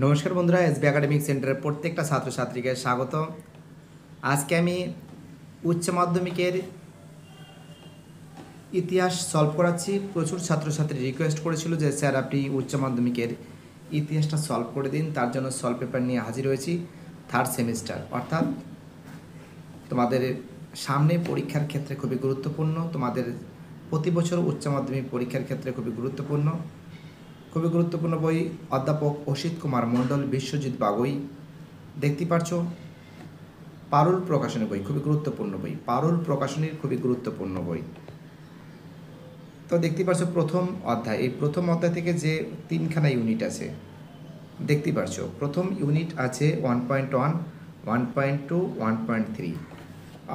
নমস্কার বন্ধুরা, SB academic সেন্টারের প্রত্যেকটা ছাত্রছাত্রীকে স্বাগত। আজকে আমি উচ্চ মাধ্যমিকের ইতিহাস সলভ করাচ্ছি। প্রচুর ছাত্রছাত্রী রিকোয়েস্ট করেছিল যে স্যার আপনি উচ্চ মাধ্যমিকের ইতিহাসটা সলভ করে দিন, তার জন্য সলভ পেপার নিয়ে হাজির হয়েছি। থার্ড সেমিস্টার অর্থাৎ তোমাদের সামনে পরীক্ষার ক্ষেত্রে খুবই গুরুত্বপূর্ণ, তোমাদের প্রতি বছর উচ্চ মাধ্যমিক পরীক্ষার ক্ষেত্রে খুবই গুরুত্বপূর্ণ বই অধ্যাপক অসিত কুমার মণ্ডল, বিশ্বজিৎ বাগৈ। দেখতে পাচ্ছ পারুল প্রকাশনী বই, খুবই গুরুত্বপূর্ণ বই, পারুল প্রকাশনীর খুবই গুরুত্বপূর্ণ বই। তো দেখতে পাচ্ছ প্রথম অধ্যায়, এই প্রথম অধ্যায় থেকে যে তিনখানা ইউনিট আছে দেখতে পাচ্ছ। প্রথম ইউনিট আছে 1.1, 1.2, 1.3,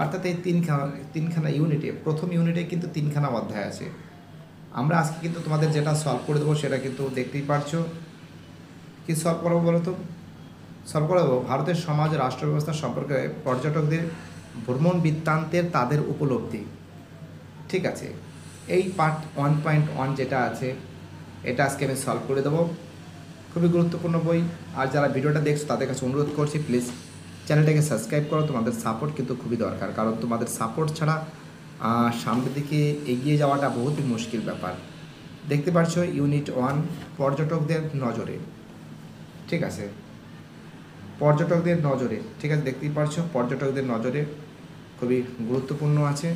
অর্থাৎ এই তিনখানা ইউনিটে, প্রথম ইউনিটে কিন্তু তিনখানা অধ্যায় আছে। আমরা আজকে কিন্তু তোমাদের যেটা সলভ করে দেবো সেটা কিন্তু দেখতেই পারছো। কি সলভ করবো বলো তো? সলভ করে দেবো ভারতের সমাজ রাষ্ট্র ব্যবস্থা সম্পর্কে পর্যটকদের ভ্রমণ বৃত্তান্তের তাদের উপলব্ধি। ঠিক আছে, এই পার্ট 1.1 যেটা আছে এটা আজকে আমি সলভ করে দেবো। খুবই গুরুত্বপূর্ণ বই। আর যারা ভিডিওটা দেখছো তাদের কাছে অনুরোধ করছি, প্লিজ চ্যানেলটাকে সাবস্ক্রাইব করো। তোমাদের সাপোর্ট কিন্তু খুবই দরকার, কারণ তোমাদের সাপোর্ট ছাড়া সামনের দিকে এগিয়ে যাওয়াটা বহুতই মুশকিল ব্যাপার। দেখতে পাচ্ছ ইউনিট 1 পর্যটকদের নজরে। ঠিক আছে, পর্যটকদের নজরে, ঠিক আছে, দেখতেই পাচ্ছ পর্যটকদের নজরে খুবই গুরুত্বপূর্ণ আছে।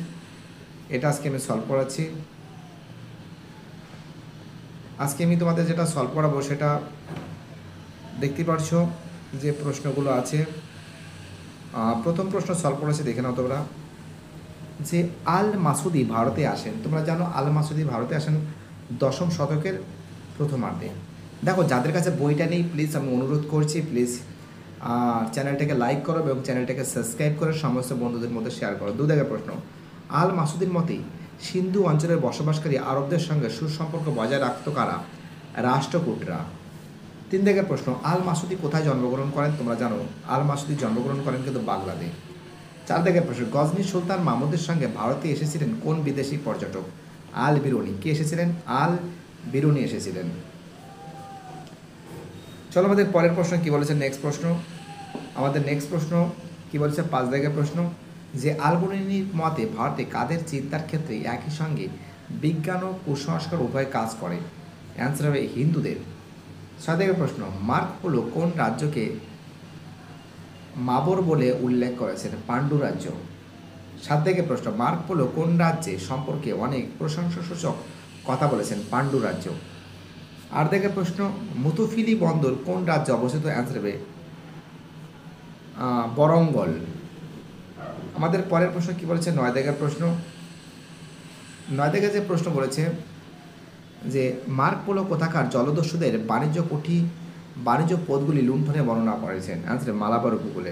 এটা আজকে আমি সলভ করাচ্ছি। আজকে আমি তোমাদের যেটা সলভ করাবো সেটা দেখতেই পাচ্ছ যে প্রশ্নগুলো আছে। প্রথম প্রশ্ন সলভ করেছে, দেখে নাও তোমরা। যে আল মাসুদি ভারতে আসেন, তোমরা জানো আল মাসুদি ভারতে আসেন 10ম শতকের প্রথমার্ধে। দেখো যাদের কাছে বইটা নেই প্লিজ আমি অনুরোধ করছি, প্লিজ চ্যানেলটাকে লাইক করো এবং চ্যানেলটাকে সাবস্ক্রাইব করে সমস্ত বন্ধুদের মধ্যে শেয়ার করো। দু জায়গায় প্রশ্ন। আল মাসুদির মতে সিন্ধু অঞ্চলের বসবাসকারী আরবদের সঙ্গে সুসম্পর্ক বজায় রাখত কারা? রাষ্ট্রকূটরা। 3 জায়গায় প্রশ্ন। আল মাসুদি কোথায় জন্মগ্রহণ করেন? তোমরা জানো আল মাসুদি জন্মগ্রহণ করেন কিন্তু বাগদাদে। 4 জায়গায় প্রশ্ন। গজনী সুলতান মাহমুদের সঙ্গে ভারতে এসেছিলেন কোন বিদেশি পর্যটক? আল বিরুনি। কে এসেছিলেন? আল বিরুনি এসেছিলেন। চলো আমাদের পরের প্রশ্ন কি বলেছে। নেক্সট প্রশ্ন, আমাদের নেক্সট প্রশ্ন কি বলেছে? 5 জায়গায় প্রশ্ন। যে আল বিরুনির মতে ভারতে কাদের চিন্তার ক্ষেত্রে একই সঙ্গে বিজ্ঞান ও কুসংস্কার উভয় কাজ করে? অ্যান্সার হবে হিন্দুদের। 6 জায়গায় প্রশ্ন। মার্ক পোলো কোন রাজ্যকে মাবর বলে উল্লেখ করেছেন? পাণ্ডু রাজ্য। 7 জায়গায় প্রশ্ন। মার্ক পোলো কোন রাজ্যে সম্পর্কে অনেক প্রশংসাসূচক কথা বলেছেন? পাণ্ডু রাজ্য। 8 জায়গায় প্রশ্ন। মুতুফিলি বন্দর কোন রাজ্যে অবস্থিত? অ্যান্সার হবে বরঙ্গল। আমাদের পরের প্রশ্ন কি বলেছে? 9 জায়গায় প্রশ্ন। 9 জায়গায় যে প্রশ্ন বলেছে যে মার্ক পোলো কোথাকার জলদস্যুদের বাণিজ্য পথগুলি লুণ্ঠনে বর্ণনা করেছেন? অ্যান্সার মালাবার উপকূলে।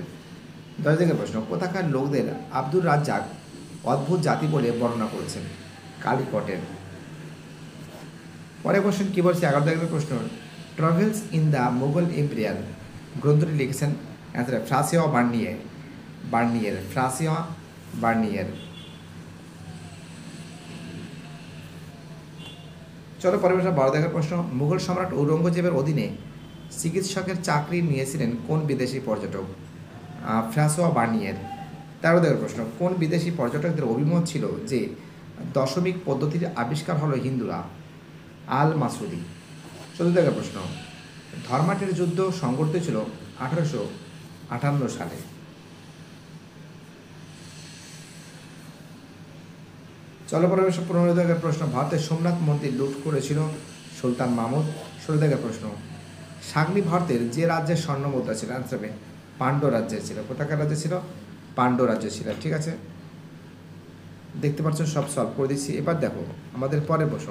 10 জায়গায় প্রশ্ন। কোথাকার লোকদের আব্দুর রাজ্জাক অদ্ভুত জাতি বলে বর্ণনা করেছেন? কালিকটের। পরের কোশ্চেন কী বলছে? 11 জায়গায় প্রশ্ন। Travels in the Mughal empire গ্রন্থটি লিখেছেন? Answer Francois Bernier. Francois Bernier. চলো পরের প্রশ্ন। 12 জায়গায় প্রশ্ন। মুঘল সম্রাট ঔরঙ্গজেবের অধীনে চিকিৎসকের চাকরি নিয়েছিলেন কোন বিদেশি পর্যটক? ফ্রাসোয়া বার্নিয়ের। 13 জায়গায় প্রশ্ন। কোন বিদেশি পর্যটকদের অভিমত ছিল যে দশমিক পদ্ধতির আবিষ্কার হলো হিন্দুরা? আল মাসুদি। 14 জায়গায় প্রশ্ন। ধর্মাটের যুদ্ধ সংঘটিত ছিল 1858 সালে। চলো পরে 15 জায়গায় প্রশ্ন। ভারতের সোমনাথ মন্দির লুট করেছিল সুলতান মাহমুদ। 16 জায়গায় প্রশ্ন। সাগনি ভারতের যে রাজ্যের স্বর্ণ মুদ্রা ছিল? অ্যান্সার হবে পাণ্ড্য রাজ্যের ছিল। কোথাকার রাজ্যে ছিল? পাণ্ড্য রাজ্য ছিল। ঠিক আছে, দেখতে পাচ্ছ সব সলভ করে দিচ্ছি। এবার দেখো আমাদের পরের প্রশ্ন।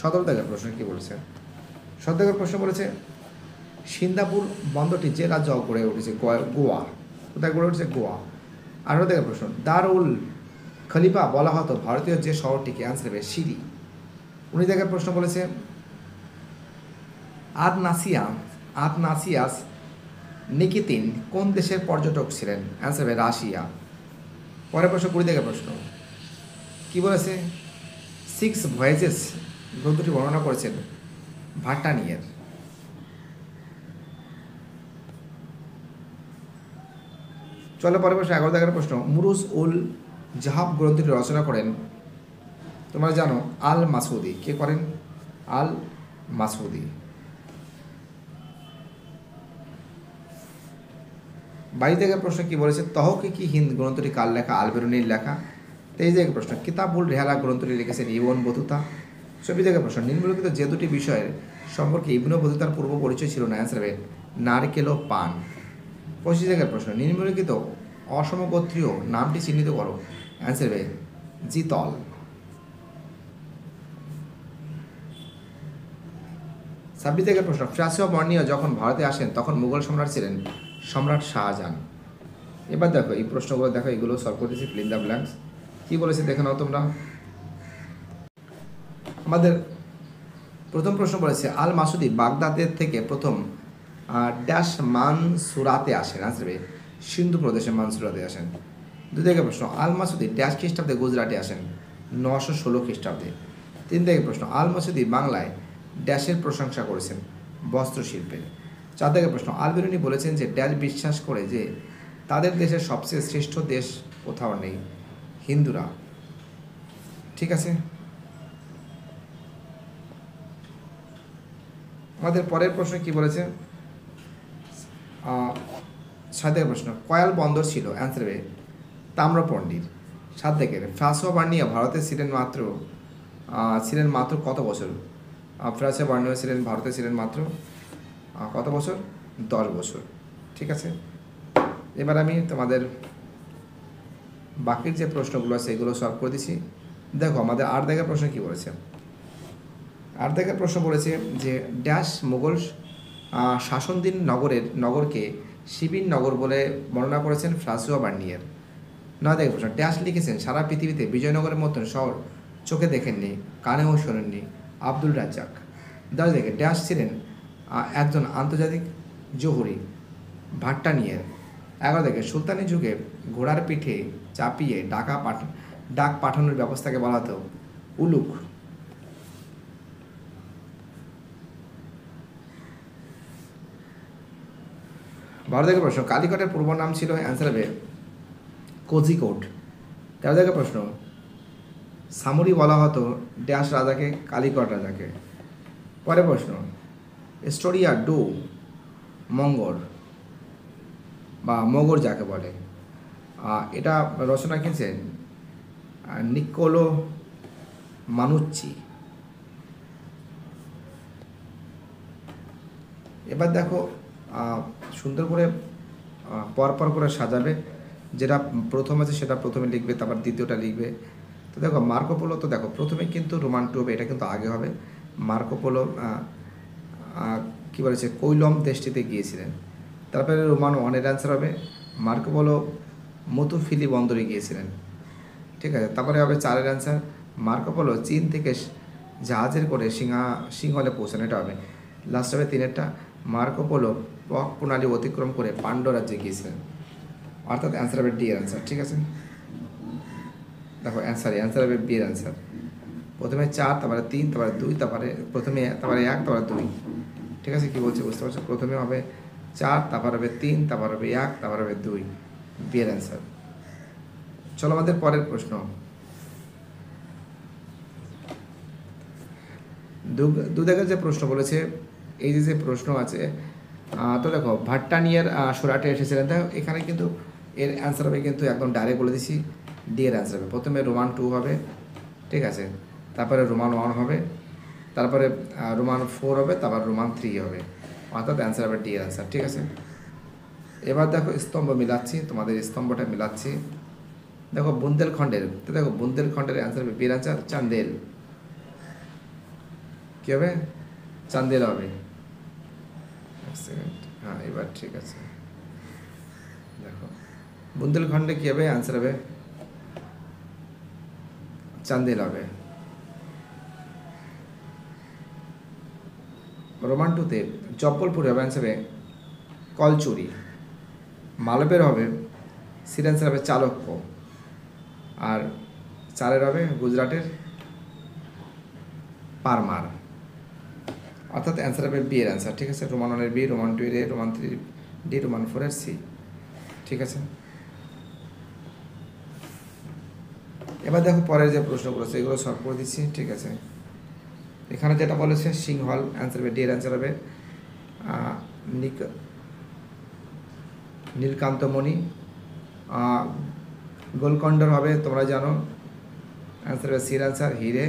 17 জায়গার প্রশ্ন কী বলেছে? 17 জায়গার প্রশ্ন বলেছে সিঙ্গাপুর বন্দরটি যে রাজ্য গড়ে উঠেছে? গোয়া। কোথায় গড়ে উঠেছে? গোয়া। 18 জায়গার প্রশ্ন। দারুল খলিফা বলা হতো ভারতীয় যে শহরটিকে? অ্যান্সার হবে সিরি। 19 জায়গায় প্রশ্ন বলেছে আদনাসিয়াস নিকিতিন কোন দেশের পর্যটক ছিলেন? অ্যান্সার হবে রাশিয়া। পরের প্রশ্ন 20 জায়গায় প্রশ্ন কি বলেছে? 6 ভয়েজেস গ্রন্থটি বর্ণনা করেছেন ভাট্টানিয়ের। চলো পরে প্রশ্ন 11 দাগের প্রশ্ন, মুরুজ উল জাহাব গ্রন্থটি রচনা করেন, তোমরা জানো, আল মাসুদি। কে করেন? আল মাসুদি। 22 দাগের প্রশ্ন কি বলেছে, তহকিকি হিন্দ গ্রন্থটি কার লেখা? আল বেরুনির লেখা। 23 দাগের প্রশ্ন, কিতাবুল রেহালা গ্রন্থটি লিখেছেন ইবন বতুতা। 24 দাগের প্রশ্ন, নিম্নলিখিত যে দুটি বিষয়ের সম্পর্কে ইবনে বতুতার পূর্ব পরিচয় ছিল না, অ্যান্সার হবে নারকেল ও পান। 25 দাগের প্রশ্ন, নিম্নলিখিত অসমগোত্রীয় নামটি চিহ্নিত করো, অ্যান্সার হবে জিতল। 26 দাগের প্রশ্ন, ফ্রাসিয়া বর্ণীয় যখন ভারতে আসেন তখন মুঘল সম্রাট ছিলেন সম্রাট শাহজাহান। এবার দেখো এই প্রশ্নগুলো দেখো, এগুলো সলভ করতেছি, ফিল ইন দ্য ব্ল্যাঙ্কস। কী বলেছে দেখে নাও তোমরা। আমাদের প্রথম প্রশ্ন বলেছে, আল মাসুদি বাগদাদের থেকে প্রথম ড্যাশ মানসুরাতে আসেন, আসবে সিন্ধু প্রদেশে মানসুরাতে আসেন। 2 দাগের প্রশ্ন, আল মাসুদি ড্যাশ খ্রিস্টাব্দে গুজরাটে আসেন, 916 খ্রিস্টাব্দে। 3 দাগের প্রশ্ন, আল মাসুদি বাংলায় ড্যাশের প্রশংসা করেছেন, বস্ত্রশিল্পের। 4 দাগের প্রশ্ন, আল বেরুনি বলেছেন যে ড্যাশ বিশ্বাস করে যে তাদের দেশের সবচেয়ে শ্রেষ্ঠ দেশ কোথাও নেই, হিন্দুরা। ঠিক আছে, আমাদের পরের প্রশ্ন কি বলেছে, 7 দাগের প্রশ্ন, কয়াল বন্দর ছিল, অ্যান্সার হবে তাম্রপন্ডির। 7 দাগের, ফ্রাসিয়া বার্নিয়া ভারতে ছিলেন মাত্র কত বছর? ফ্রাসিয়া বার্নিয়া ছিলেন ভারতে ছিলেন মাত্র কত বছর? 10 বছর। ঠিক আছে, এবার আমি তোমাদের বাকির যে প্রশ্নগুলো আছে এগুলো সলভ করে দিচ্ছি। দেখো আমাদের 8 দাগের প্রশ্ন কি বলেছে। 8 দাগের প্রশ্ন বলেছে যে ড্যাশ মুঘল শাসনদিন নগরকে শিবির নগর বলে বর্ণনা করেছেন ফ্রাসিয়া বার্নিয়ার। 9 দাগের প্রশ্ন, ড্যাশ লিখেছেন সারা পৃথিবীতে বিজয়নগরের মতন শহর চোখে দেখেননি, কানেও শোনেননি, আব্দুল রাজ্জাক। 10 দাগে, ড্যাশ ছিলেন একজন আন্তর্জাতিক জহুরি, ভাট্টানিয়ার। 11 দাগে, সুলতানি যুগে ঘোড়ার পিঠে চাপিয়ে ডাক পাঠানোর ব্যবস্থাকে বলা হতো উলুক। 12 দাগের প্রশ্ন, কালিকটের পূর্ব নাম ছিল, অ্যান্সার হবে কোজিকোট। 13 দাগের প্রশ্ন, সামরি বলা হতো ড্যাশ রাজাকে, কালিকট রাজাকে। পরের প্রশ্ন, স্টোরিয়া ডু মঙ্গর বা মগর যাকে বলে, এটা রচনা কিনছেন নিকোলো মানুচ্চি। এবার দেখো সুন্দর করে পরপর করে সাজাবে, যেটা প্রথম আছে সেটা প্রথমে লিখবে, তারপর দ্বিতীয়টা লিখবে। তো দেখো মার্কো পোলো, তো দেখো প্রথমে কিন্তু রোমান টু হবে, এটা কিন্তু আগে হবে। মার্কো পোলো কী বলেছে, কৈলম দেশটিতে গিয়েছিলেন। তারপরে রোমান 1-এর অ্যান্সার হবে মার্কো পোলো মতুফিলি বন্দরে গিয়েছিলেন। ঠিক আছে, তারপরে হবে 4-এর অ্যান্সার মার্কো পোলো চীন থেকে জাহাজের করে সিংহলে পৌঁছানো, এটা হবে। লাস্ট হবে 3-এরটা, মার্কো পোলো পক প্রণালী অতিক্রম করে পাণ্ড্য রাজ্যে গিয়েছিলেন, অর্থাৎ অ্যান্সার হবে ডি এর অ্যান্সার। ঠিক আছে, দেখো অ্যান্সার হবে বি এর অ্যান্সার। প্রথমে 4, তারপরে 3, তারপরে 2, তারপরে 1, তারপরে 2। ঠিক আছে, কী বলছে বুঝতে পারছো? প্রথমে হবে 4, তারপর হবে 3, তারপর হবে 1, তারপর হবে 2, বি এর অ্যান্সার। চলো আমাদের পরের প্রশ্ন, 2 দাগের যে প্রশ্ন বলেছে, এই যে প্রশ্ন আছে, তো দেখো ভাট্টানিয়ার সুরাটে এসেছিলেন। দেখো এখানে কিন্তু এর অ্যান্সার হবে কিন্তু একদম ডাইরেক্ট বলে দিছি, ডি এর অ্যান্সার হবে। প্রথমে রোমান 2 হবে, ঠিক আছে, তারপরে রোমান 1 হবে, তারপরে রোমান 4 হবে, তারপর রোমান 3 হবে, অর্থাৎ অ্যান্সার হবে ডি এর অ্যান্সার। ঠিক আছে, এবার দেখো স্তম্ভ মিলাচ্ছি, তোমাদের স্তম্ভটা মিলাচ্ছি। দেখো বুন্দেলখণ্ডের, তো দেখো বুন্দেলখণ্ডের অ্যান্সার হবে বি এর অ্যান্সার চান্দেল। কী হবে? চান্দেল হবে। হ্যাঁ, এবার ঠিক আছে, দেখো বুন্দেলখণ্ডে কী হবে? অ্যান্সার হবে চান্দেল হবে। রোমান 2-তে জব্বলপুরে হবে, অ্যান্সার হবে কলচুরি। মালবের হবে, সির অ্যান্সার হবে চালক্য। আর 4-এর হবে গুজরাটের পারমার, অর্থাৎ অ্যান্সার হবে বি এর অ্যান্সার। ঠিক আছে, রোমান 1-এর বি, রোমান 2-এর এ, রোমান 3 ডি, রোমান 4-এর সি। ঠিক আছে, এবার দেখো পরের যে প্রশ্নগুলো আছে এগুলো সলভ করে দিচ্ছি, ঠিক আছে। এখানে যেটা বলেছে সিংহল, অ্যান্সার হবে ডি এর অ্যান্সার হবে নীলকান্তমণি। গোলকণ্ডর হবে তোমরা জানো, অ্যান্সার হবে সির অ্যান্সার হিরে।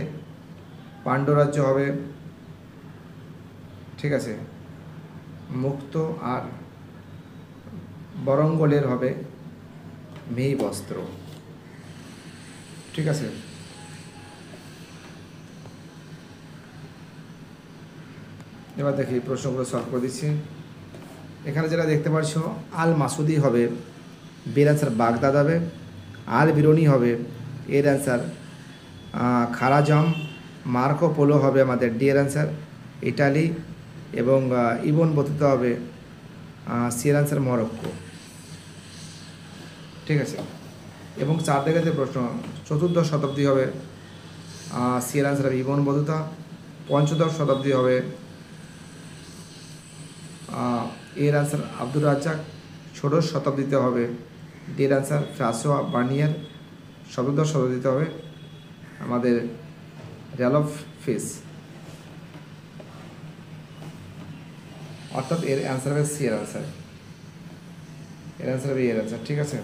পাণ্ডরাজ্য হবে, ঠিক আছে, মুক্ত। আর বরঙ্গলের হবে মেই বস্ত্র, ঠিক আছে। এবার দেখি প্রশ্নগুলো সলভ করে দিচ্ছি। এখানে যেটা দেখতে পাচ্ছ আল মাসুদি হবে, বির অ্যান্সার বাগদাদ হবে। আল বিরনি হবে, এর অ্যান্সার খারাজাম। মার্কো পোলো হবে আমাদের ডি এর অ্যান্সার ইটালি। এবং ইবন বতুতা হবে সি এর অ্যান্সার মরক্কো, ঠিক আছে। এবং 4 দিকে যে প্রশ্ন, চতুর্দশ শতাব্দী হবে সি এর অ্যান্সার হবে ইবন বতুতা। পঞ্চদশ শতাব্দী হবে এর অ্যান্সার আব্দুর রাজ্জাক। ষোড়শ শতাব্দীতে হবে ডি এর অ্যান্সার ফ্রাসোয়া বার্নিয়ার। সপ্তদশ শতাব্দীতে হবে আমাদের র্যালফ ফিস, অর্থাৎ এর অ্যান্সার হবে সি এর অ্যান্সার, এর অ্যান্সার হবে এর অ্যান্সার, ঠিক আছে।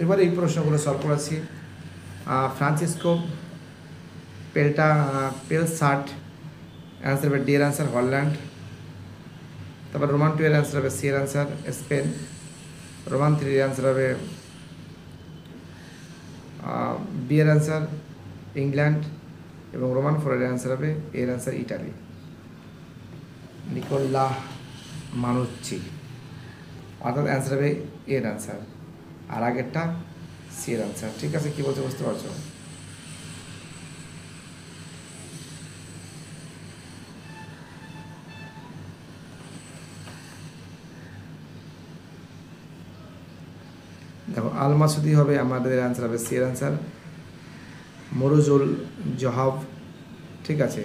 এবার এই প্রশ্নগুলো সলভ করেছি। ফ্রান্সিসকো পেলসার্ট, অ্যান্সার হবে ডি এর অ্যান্সার হল্যান্ড। তারপর রোমান 2 এর অ্যান্সার হবে সি এর অ্যান্সার স্পেন। রোমান 3 এর অ্যান্সার হবে বি এর অ্যান্সার ইংল্যান্ড। এবং রোমান 4 এর অ্যান্সার হবে এর অ্যান্সার ইটালি, নিকোলা মানুচ্চি, অর্থাৎ অ্যান্সার হবে এর অ্যান্সার। আর আগেরটা সি এর অ্যান্সার, ঠিক আছে। কী বলতে বুঝতে পারছো? দেখো আল মাসুদি হবে আমাদের অ্যান্সার হবে সি এর অ্যান্সার মরুজুল জহাব, ঠিক আছে।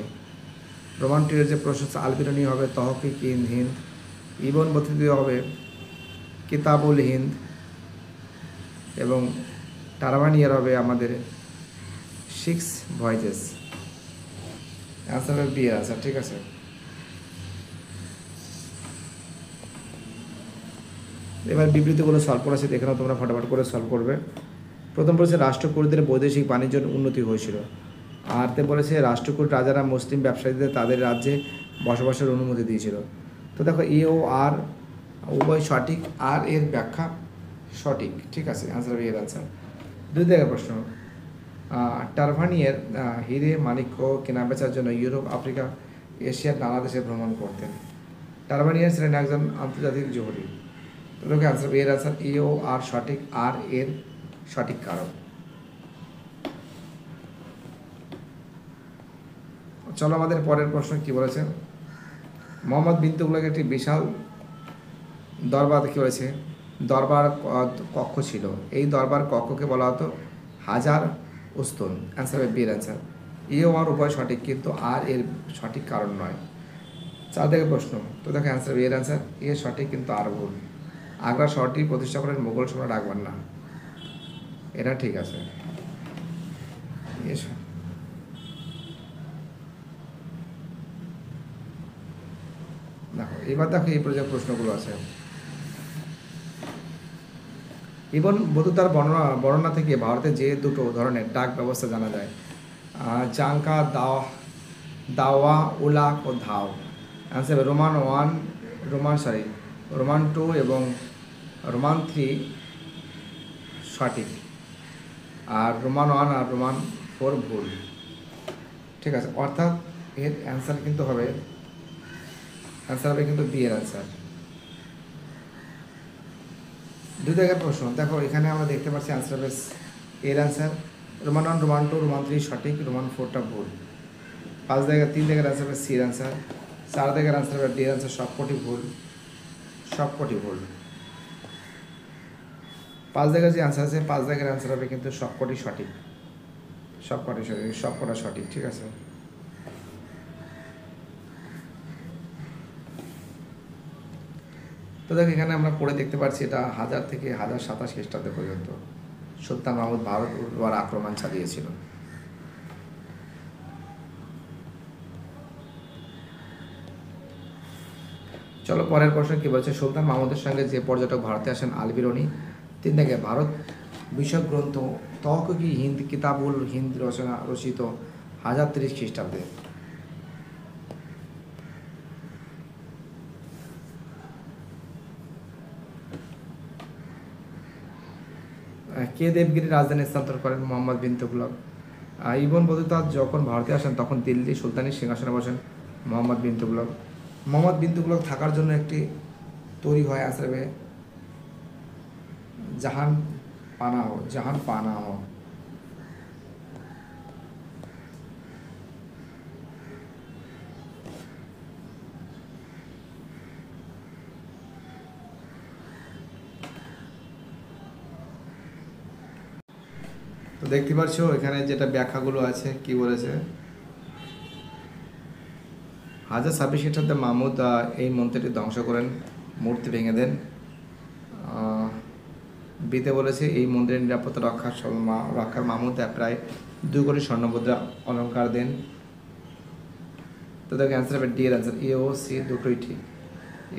রোমান 2 এর যে প্রশ্ন আলবিরনি হবে তহকিক হিন্দ। ইবন বতুতা হবে কিতাবুল হিন্দ। এবং টারবানিয়ার হবে আমাদের 6 ভয়েজেস, অ্যান্সার হবে বি এর অ্যান্সার, ঠিক আছে। এবার বিবৃতিগুলো সলভ করেছে, দেখে নাও তোমরা ফটাফট করে সলভ করবে। প্রথম বলেছে রাষ্ট্রকূটদের বৈদেশিক বাণিজ্যের উন্নতি হয়েছিল। আর তে বলেছে রাষ্ট্রকূট রাজারা মুসলিম ব্যবসায়ীদের তাদের রাজ্যে বসবাসের অনুমতি দিয়েছিল। তো দেখো এ ও আর উভয় সঠিক, আর এর ব্যাখ্যা সঠিক, ঠিক আছে। অ্যান্সার হবে এর অ্যান্সার। 2 দিকের প্রশ্ন, টারভানিয়ার হিরে মানিক্য কেনাবেচার জন্য ইউরোপ, আফ্রিকা, এশিয়ার নানা দেশে ভ্রমণ করতেন। টারভানিয়ার ছিলেন একজন আন্তর্জাতিক জহুরি। তো দেখো অ্যান্সার হবে এর অ্যান্সার এ ও আর সঠিক, আর এর সঠিক কারণ। চলো আমাদের পরের প্রশ্ন কি বলেছে। মোহাম্মদ বিন তুগলকের একটি বিশাল দরবার কী বলেছে, দরবার কক্ষ ছিল। এই দরবার কক্ষকে বলা হতো হাজার উস্তুন, অ্যান্সার হবে বি এর অ্যান্সার। এ ও আর উভয় সঠিক, কিন্তু আর এর সঠিক কারণ নয়। 4 দিকের প্রশ্ন, তো দেখো অ্যান্সার হবে এর অ্যান্সার এ সঠিক, কিন্তু আর ভুল। আগ্রা শহরটি প্রতিষ্ঠা করেন মুঘল সম্রাট আকবর না, এটা ঠিক আছে। দেখো এবার দেখো এই পর্যায়ে প্রশ্নগুলো আছে। ইবন বতুতার বর্ণনা থেকে ভারতে যে দুটো ধরনের ডাক ব্যবস্থা জানা যায়, চাঙ্কা, দাওয়া, উলাক ও ধাও। অ্যান্সার রোমান 2 এবং রোমান 3 সঠিক, আর রোমান 1 আর রোমান 4 ভুল, ঠিক আছে। অর্থাৎ এর অ্যান্সার হবে কিন্তু বি এর অ্যান্সার। 2 দিকের প্রশ্ন, দেখো এখানে আমরা দেখতে পাচ্ছি অ্যান্সার হবে এর অ্যান্সার রোমান 1, রোমান 2, রোমান 3 সঠিক, রোমান 4টা ভুল। 3 দিকের অ্যান্সার হবে সির অ্যান্সার। 4 দিকের অ্যান্সার হবে ডি এর অ্যান্সার সবকটি ভুল। 5 দিকের যে অ্যান্সার আছে 5 দিকের অ্যান্সার হবে কিন্তু সবকটি সঠিক, সবকটা সঠিক, ঠিক আছে। তো দেখো এখানে আমরা পড়ে দেখতে পাচ্ছি এটা 1000 থেকে 1027 খ্রিস্টাব্দ পর্যন্ত সুলতান মাহমুদ ভারত উপর আক্রমণ চালিয়েছিল। চলো পরের প্রশ্ন কি বলছে, সুলতান মাহমুদের সঙ্গে যে পর্যটক ভারতে আসেন আল বিরুনি তিনি থেকে ভারত বিষয়ক গ্রন্থ তহকি হিন্দ কিতাবুল হিন্দ রচিত 1030 খ্রিস্টাব্দে। কে দেবগিরি রাজধানী স্থানান্তর করেন? মোহাম্মদ বিন তুগলক। ইবন বতুতা যখন ভারতে আসেন তখন দিল্লি সুলতানের সিংহাসনে বসেন মোহাম্মদ বিন তুগলক। মোহাম্মদ বিন তুগলক থাকার জন্য একটি তৈরি হয় আসবে জাহান পানাহ। তো দেখতে পাচ্ছ এখানে যেটা ব্যাখ্যাগুলো আছে কি বলেছে, 1026 খ্রিস্টাব্দে মাহমুদ এই মন্দিরটি ধ্বংস করেন, মূর্তি ভেঙে দেন। বিতে বলেছে এই মন্দিরের নিরাপত্তা রক্ষার মাহমুদ প্রায় 2 কোটি স্বর্ণমুদ্রা অলঙ্কার দেন। তো দেখো অ্যান্সার হবে ডি এর অ্যান্সার, এ ও সি দুটোই ঠিক,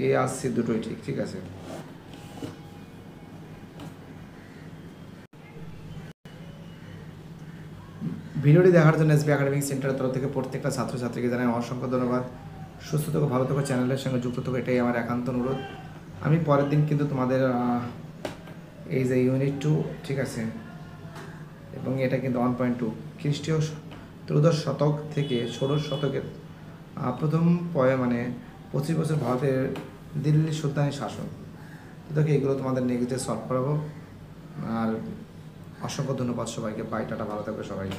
এ আর সি দুটোই ঠিক। ঠিক আছে, ভিডিওটি দেখার জন্য এসবি একাডেমিক সেন্টারের তরফ থেকে প্রত্যেকটা ছাত্রছাত্রীকে জানাই অসংখ্য ধন্যবাদ। সুস্থ থেকো, ভালো থেকো, চ্যানেলের সঙ্গে যুক্ত থেকো, এটাই আমার একান্ত অনুরোধ। আমি পরের দিন কিন্তু তোমাদের এই যে ইউনিট 2, ঠিক আছে, এবং এটা কিন্তু 1.2 খ্রিস্টীয় 13 শতক থেকে 16 শতকের প্রথম মানে 25 বছর ভারতের দিল্লি সুলতানের শাসন। তো দেখো এগুলো তোমাদের নেক্সট ডে সলভ করাবো। আর অসংখ্য ধন্যবাদ সবাইকে, বাই, টাটা, ভালো থাকবে সবাই।